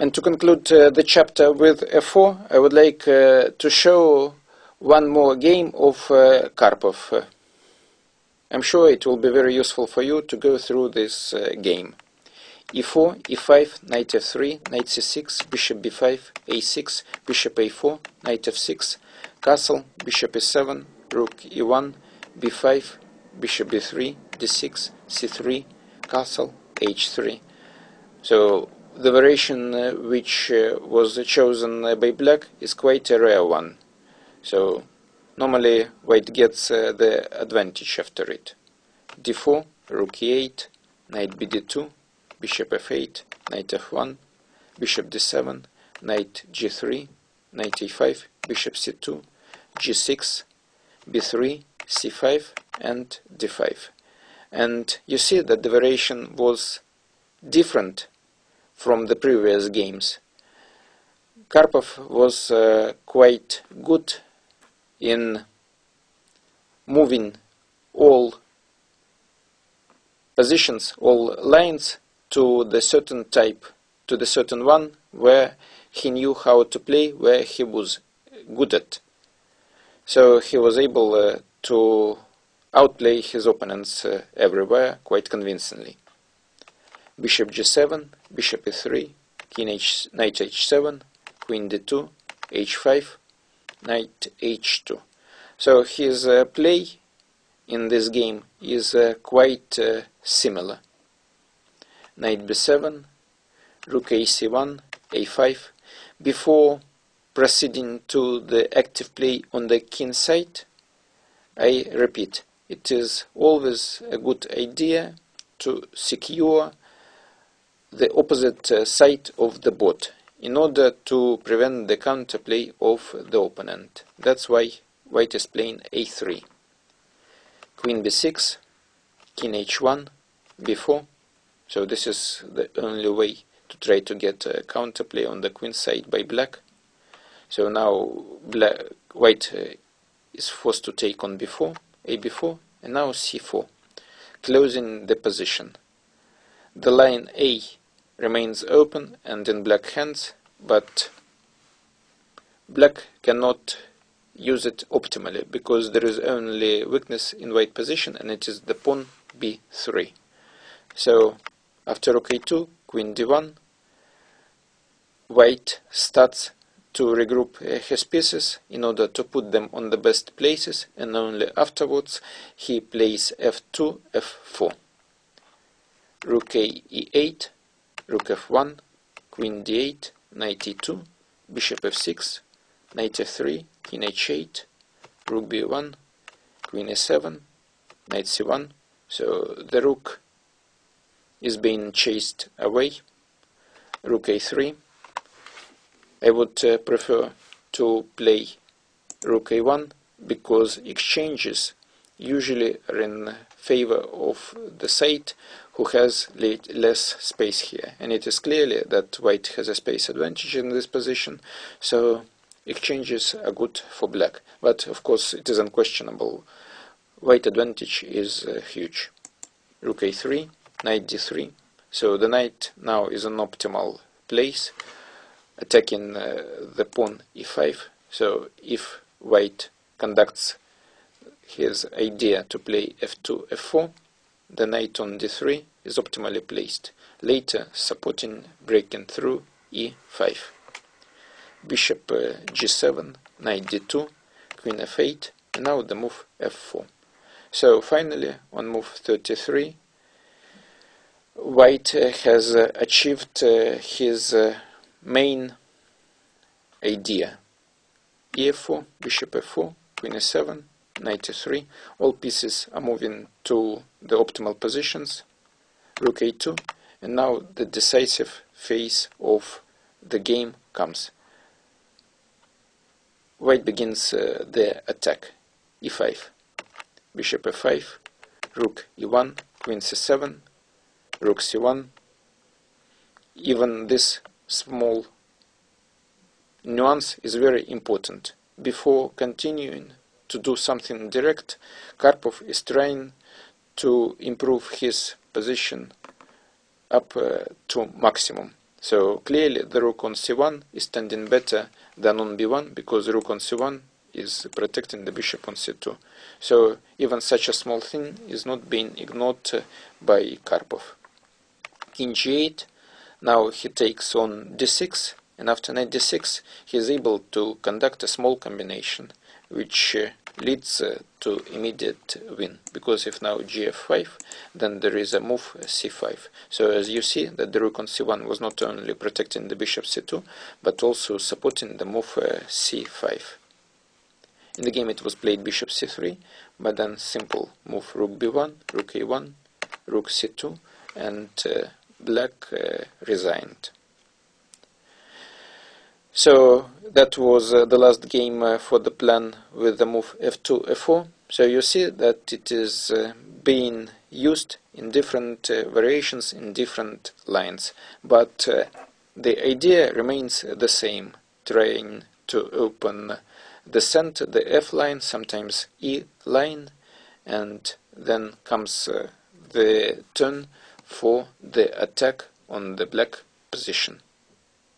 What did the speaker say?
And to conclude the chapter with f4, I would like to show one more game of Karpov. I'm sure it will be very useful for you to go through this game. e4, e5, knight f3, knight c6, bishop b5, a6, bishop a4, knight f6, castle, bishop e7, rook e1, b5, bishop b3, d6, c3, castle, h3. So the variation which was chosen by black is quite a rare one. So normally white gets the advantage after it. d4, rook e8, knight bd2, bishop f8, knight f1, bishop d7, knight g3, knight e5, bishop c2, g6, b3, c5, and d5. And you see that the variation was different from the previous games. Karpov was quite good in moving all positions, all lines to the certain type, to the certain one where he knew how to play, where he was good at. So he was able to outplay his opponents everywhere quite convincingly. Bishop g7, bishop e3, knight h7, queen d2, h5, knight h2. So his play in this game is quite similar. Knight b7, rook ac1, a5. Before proceeding to the active play on the king side, I repeat, it is always a good idea to secure the opposite side of the board in order to prevent the counterplay of the opponent. That's why white is playing a3. Queen b6, king h1, b4. So this is the only way to try to get a counterplay on the queen side by black. So now white is forced to take on b4, a b4, and now c4, closing the position. The line A remains open and in black hands, but black cannot use it optimally because there is only weakness in white position, and it is the pawn b3. So after rook a2, queen d1, white starts to regroup his pieces in order to put them on the best places, and only afterwards he plays f2, f4. Rook a e8, rook f1, queen d8, knight e2, bishop f6, knight f3, king h8, rook b1, queen a7, knight c1. So the rook is being chased away. Rook a3. I would prefer to play rook a1 because exchanges usually are in favor of the side who has less space here, and it is clearly that white has a space advantage in this position, so exchanges are good for black. But of course it is unquestionable, white advantage is huge. Rook a3, knight d3. So the knight now is an optimal place, attacking the pawn e5. So if white conducts his idea to play f2, f4, the knight on d3 is optimally placed, later supporting breaking through e5. Bishop g7, knight d2, queen f8, and now the move f4. So finally, on move 33, white has achieved his main idea. e4, bishop f4, queen a7, knight e3. All pieces are moving to the optimal positions. Rook a2, and now the decisive phase of the game comes. White begins the attack. e5, bishop f5, rook e1, queen c7, rook c1. Even this small nuance is very important. Before continuing to do something direct, Karpov is trying to improve his position up to maximum. So clearly the rook on c1 is standing better than on b1, because rook on c1 is protecting the bishop on c2. So even such a small thing is not being ignored by Karpov. King g8, now he takes on d6, and after knight d6 he is able to conduct a small combination which leads to immediate win, because if now gf5, then there is a move c5. So as you see that the rook on c1 was not only protecting the bishop c2, but also supporting the move c5. In the game it was played bishop c3, but then simple move rook b1, rook a1, rook c2, and black resigned. So that was the last game for the plan with the move f2, f4. So you see that it is being used in different variations in different lines, but the idea remains the same, trying to open the center, the f line, sometimes e line, and then comes the turn for the attack on the black position.